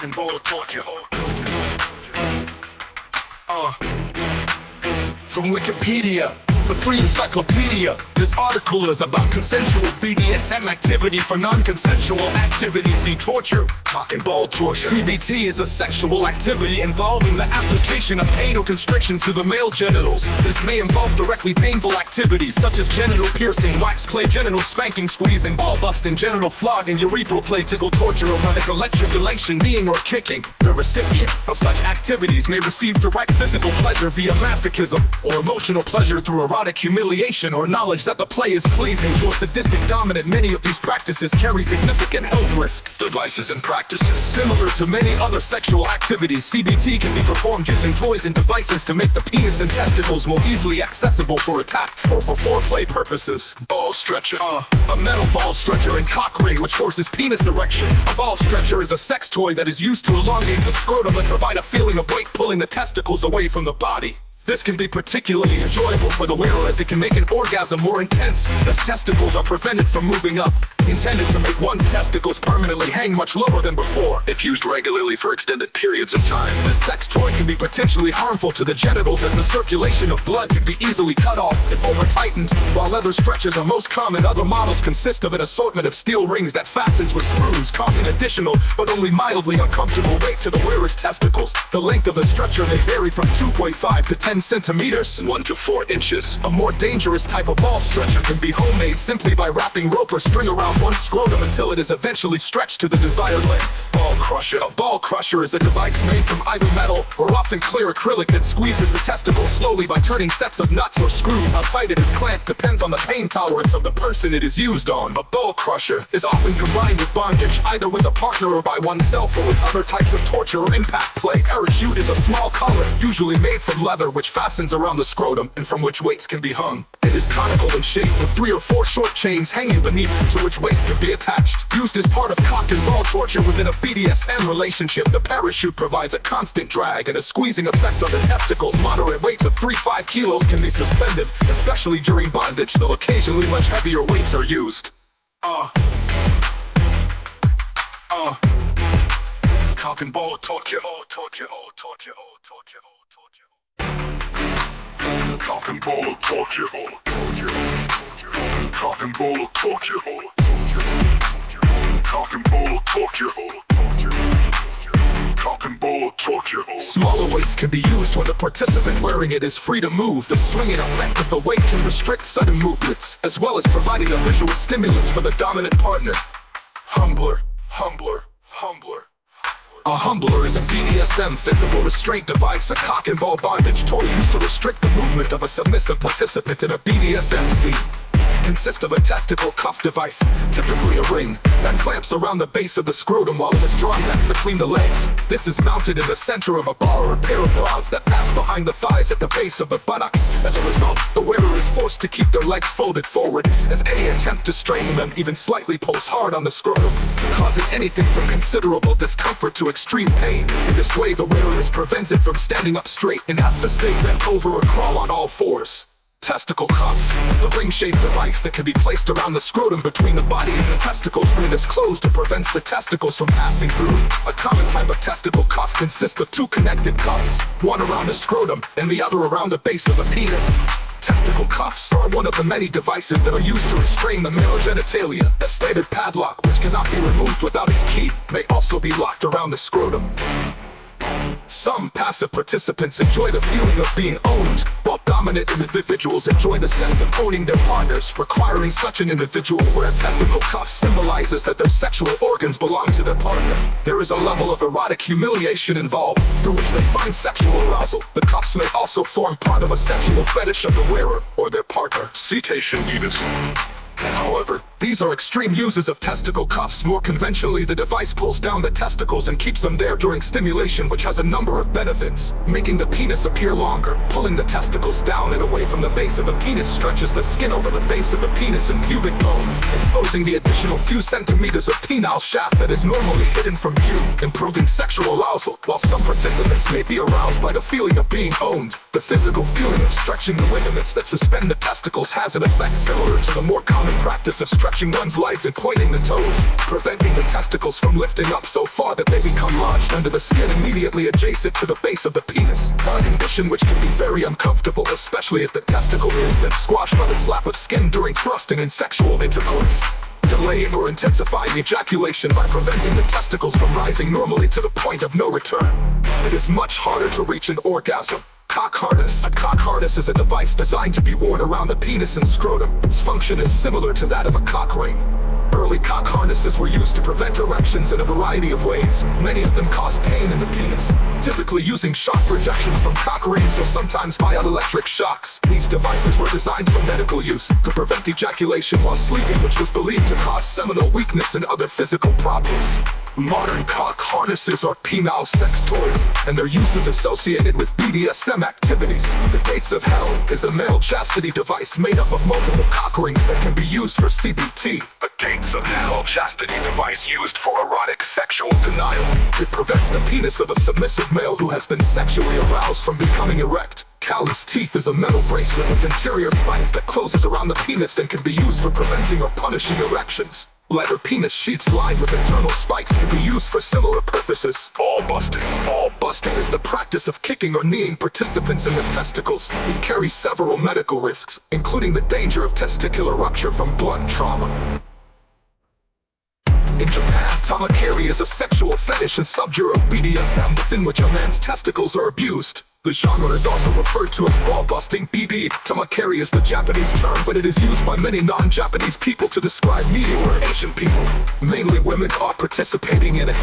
cock and ball torture. From Wikipedia, the free encyclopedia. This article is about consensual BDSM activity for non-consensual activity. See torture, cock and ball torture. CBT is a sexual activity involving the application of pain or constriction to the male genitals. This may involve directly painful activities such as genital piercing, wax play, genital spanking, squeezing, ball busting, genital flogging, urethral play, tickle, torture, erotic electroculation, kneeing or kicking. The recipient of such activities may receive direct physical pleasure via masochism, or emotional pleasure through erotic humiliation or knowledge that the play is pleasing to a sadistic dominant. Many of these practices carry significant health risk. Devices and practices. Similar to many other sexual activities, CBT can be performed using toys and devices to make the penis and testicles more easily accessible for attack or for foreplay purposes. Ball stretcher. A metal ball stretcher and cock ring which forces penis erection. A ball stretcher is a sex toy that is used to elongate the scrotum and provide a feeling of weight pulling the testicles away from the body. This can be particularly enjoyable for the wearer as it can make an orgasm more intense, as testicles are prevented from moving up. Intended to make one's testicles permanently hang much lower than before. If used regularly for extended periods of time, this sex toy can be potentially harmful to the genitals as the circulation of blood can be easily cut off if over-tightened. While leather stretchers are most common, other models consist of an assortment of steel rings that fastens with screws, causing additional but only mildly uncomfortable weight to the wearer's testicles. The length of the stretcher may vary from 2.5 to 10 centimeters, 1 to 4 inches. A more dangerous type of ball stretcher can be homemade simply by wrapping rope or string around one's scrotum until it is eventually stretched to the desired length. Ball crusher. A ball crusher is a device made from either metal or often clear acrylic that squeezes the testicles slowly by turning sets of nuts or screws. How tight it is clamped depends on the pain tolerance of the person it is used on. A ball crusher is often combined with bondage, either with a partner or by oneself or with other types of torture or impact play. Parachute is a small collar, usually made from leather, which fastens around the scrotum and from which weights can be hung. It is conical in shape with 3 or 4 short chains hanging beneath to which weights can be attached. Used as part of cock and ball torture within a BDSM relationship, the parachute provides a constant drag and a squeezing effect on the testicles. Moderate weights of 3-5 kilos can be suspended, especially during bondage, though occasionally much heavier weights are used. Cock and ball torture. Cock and ball torture. Cock and ball torture. Cock and ball torture. Cock and ball torture. Smaller weights can be used when the participant wearing it is free to move. The swinging effect of the weight can restrict sudden movements, as well as providing a visual stimulus for the dominant partner. Humbler. A humbler is a BDSM physical restraint device, a cock and ball bondage toy used to restrict the movement of a submissive participant in a BDSM scene. Consists of a testicle cuff device, typically a ring, that clamps around the base of the scrotum while it is drawn back between the legs. This is mounted in the center of a bar or a pair of rods that pass behind the thighs at the base of the buttocks. As a result, the wearer is forced to keep their legs folded forward, as any attempt to strain them even slightly pulls hard on the scrotum, causing anything from considerable discomfort to extreme pain. In this way, the wearer is prevented from standing up straight and has to stay bent over or crawl on all fours. Testicle cuff is a ring-shaped device that can be placed around the scrotum between the body and the testicles when it is closed to prevent the testicles from passing through. A common type of testicle cuff consists of 2 connected cuffs, one around the scrotum and the other around the base of the penis. Testicle cuffs are one of the many devices that are used to restrain the male genitalia. A stated padlock, which cannot be removed without its key, may also be locked around the scrotum. Some passive participants enjoy the feeling of being owned, while dominant individuals enjoy the sense of owning their partners, requiring such an individual where a testicle cuff symbolizes that their sexual organs belong to their partner. There is a level of erotic humiliation involved, through which they find sexual arousal. The cuffs may also form part of a sexual fetish of the wearer or their partner. Citation needed. However, these are extreme uses of testicle cuffs. More conventionally, the device pulls down the testicles and keeps them there during stimulation, which has a number of benefits. Making the penis appear longer, pulling the testicles down and away from the base of the penis stretches the skin over the base of the penis and pubic bone, exposing the additional few centimeters of penile shaft that is normally hidden from view, improving sexual arousal. While some participants may be aroused by the feeling of being owned, the physical feeling of stretching the ligaments that suspend the testicles has an effect similar to the more common practice of stretching stretching one's legs and pointing the toes, preventing the testicles from lifting up so far that they become lodged under the skin immediately adjacent to the base of the penis, a condition which can be very uncomfortable, especially if the testicle is then squashed by the slap of skin during thrusting and sexual intercourse. Delaying or intensifying ejaculation by preventing the testicles from rising normally to the point of no return. It is much harder to reach an orgasm. Cock harness. A cock harness is a device designed to be worn around the penis and scrotum. Its function is similar to that of a cock ring. Early cock harnesses were used to prevent erections in a variety of ways. Many of them caused pain in the penis, typically using shock projections from cock rings or sometimes via electric shocks. These devices were designed for medical use to prevent ejaculation while sleeping, which was believed to cause seminal weakness and other physical problems. Modern cock harnesses are penile sex toys, and their use is associated with BDSM activities. The Gates of Hell is a male chastity device made up of multiple cock rings that can be used for CBT. The Gates of Hell chastity device used for erotic sexual denial. It prevents the penis of a submissive male who has been sexually aroused from becoming erect. Callus teeth is a metal bracelet with interior spikes that closes around the penis and can be used for preventing or punishing erections. Leather penis sheaths lined with internal spikes can be used for similar purposes. Ball busting. Ball busting is the practice of kicking or kneeing participants in the testicles. It carries several medical risks, including the danger of testicular rupture from blunt trauma. In Japan, tamakeri is a sexual fetish and subgenre of BDSM within which a man's testicles are abused. The genre is also referred to as ball busting (BB). Tamakeri is the Japanese term, but it is used by many non-Japanese people to describe media or Asian people. Mainly women are participating in it.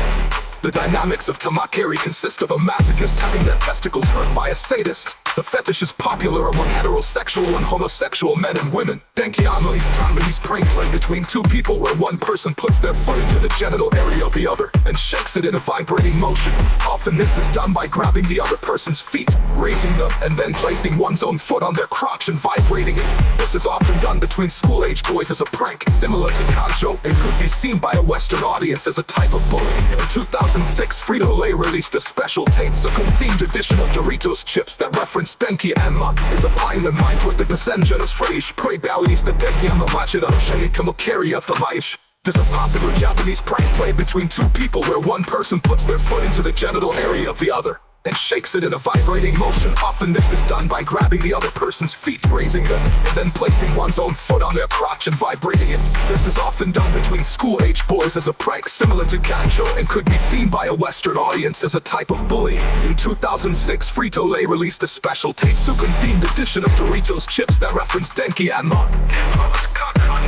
The dynamics of tamakeri consist of a masochist having their testicles hurt by a sadist. The fetish is popular among heterosexual and homosexual men and women. Denkiano is Japanese prank play between two people where one person puts their foot into the genital area of the other and shakes it in a vibrating motion. Often this is done by grabbing the other person's feet, raising them, and then placing one's own foot on their crotch and vibrating it. This is often done between school-age boys as a prank, similar to kanjo, and could be seen by a Western audience as a type of bullying. In 2006, Frito-Lay released a special Tatesukum-themed edition of Doritos chips that reference Denki Anma. Is a pine the mind with the passenger of Fraish, pray ballies the Denki Anma Machida, Shani Kamokeri of the Maish. There's a popular Japanese prank play between two people where one person puts their foot into the genital area of the other and shakes it in a vibrating motion. Often this is done by grabbing the other person's feet, raising them, and then placing one's own foot on their crotch and vibrating it. This is often done between school-age boys as a prank similar to kanjo and could be seen by a Western audience as a type of bullying. In 2006, Frito-Lay released a special Tatesukan-themed edition of Doritos chips that referenced Denki Anma.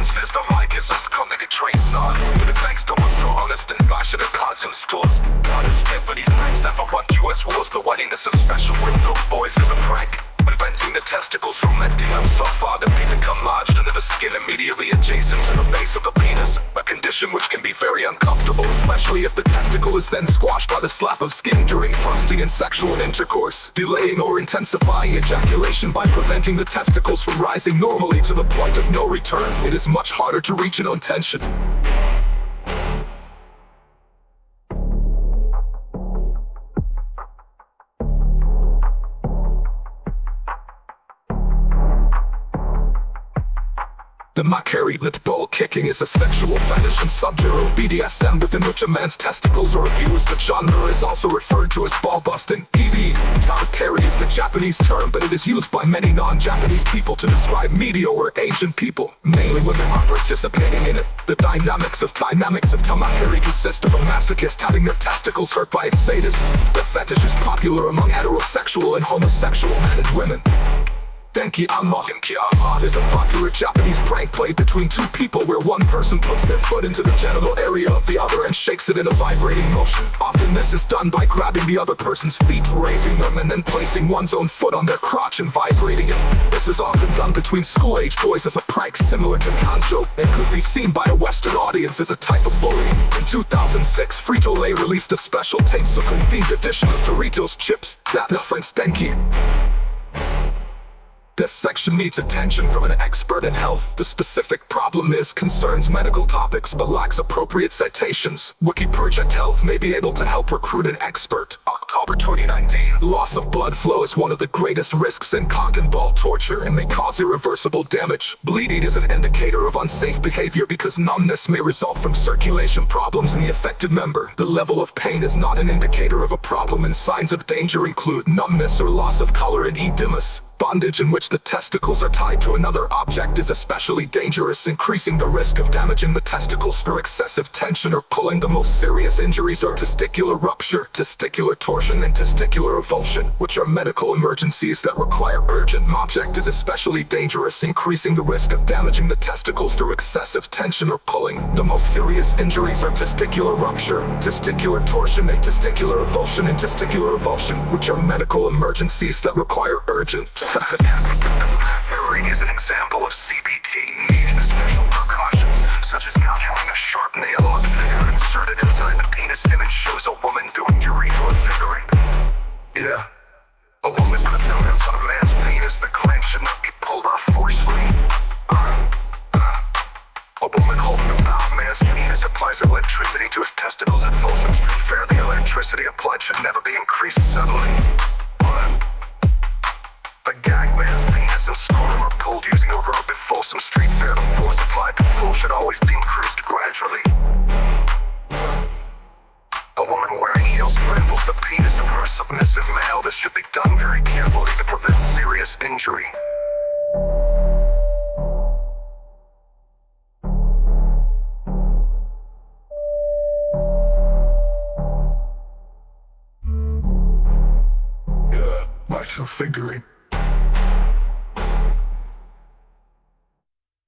System like is a scumnigga trace on. But thanks to one so honest and I should have caused some stores. God is dead for these times ever run US wars. The wedding is a special with no boys is a prank. Preventing the testicles from lifting up so far that they become lodged under the skin immediately adjacent to the base of the penis. A condition which can be very uncomfortable, especially if the testicle is then squashed by the slap of skin during thrusting and sexual intercourse. Delaying or intensifying ejaculation by preventing the testicles from rising normally to the point of no return. It is much harder to reach an intention. The makeri lit ball kicking is a sexual fetish and subgenre of BDSM within which a man's testicles are abused. The genre is also referred to as ball busting. BB. Tamakeri is the Japanese term, but it is used by many non-Japanese people to describe media or Asian people. Mainly women are participating in it. The dynamics of tamakeri consist of a masochist having their testicles hurt by a sadist. The fetish is popular among heterosexual and homosexual men and women. Denki Anma is a popular Japanese prank play between two people where one person puts their foot into the genital area of the other and shakes it in a vibrating motion. Often this is done by grabbing the other person's feet, raising them, and then placing one's own foot on their crotch and vibrating it. This is often done between school-age boys as a prank similar to kanjo and could be seen by a Western audience as a type of bullying. In 2006, Frito-Lay released a special Tatesukan-themed edition of Doritos chips that referenced Denki This section needs attention from an expert in health. The specific problem concerns medical topics but lacks appropriate citations. WikiPedia Health may be able to help recruit an expert. October 2019. Loss of blood flow is one of the greatest risks in cock and ball torture and may cause irreversible damage. Bleeding is an indicator of unsafe behavior because numbness may result from circulation problems in the affected member. The level of pain is not an indicator of a problem, and signs of danger include numbness or loss of color and edemas. Bondage in which the testicles are tied to another object is especially dangerous, increasing the risk of damaging the testicles through excessive tension or pulling. The most serious injuries are testicular rupture, testicular torsion, and testicular avulsion, which are medical emergencies that require urgent. Object is especially dangerous, increasing the risk of damaging the testicles through excessive tension or pulling. The most serious injuries are testicular rupture, testicular torsion, and testicular avulsion, and testicular avulsion, which are medical emergencies that require urgent. Heroin is an example of CBT needing special precautions, such as not having a sharp nail or finger inserted inside the penis. Image shows a woman doing urethral fingering. Yeah. A woman puts her hands on a man's penis. The clamp should not be pulled off forcefully. A woman holding a bound man's penis applies electricity to his testicles at full substrate fare. The electricity applied should never be increased subtly. A gag man's penis and scrotum are pulled using a rope at full substrate fare. The force applied to pull should always be increased gradually. A woman wearing heels tramples the penis of her submissive male. This should be done very carefully to prevent serious injury. Yeah, like so fingering.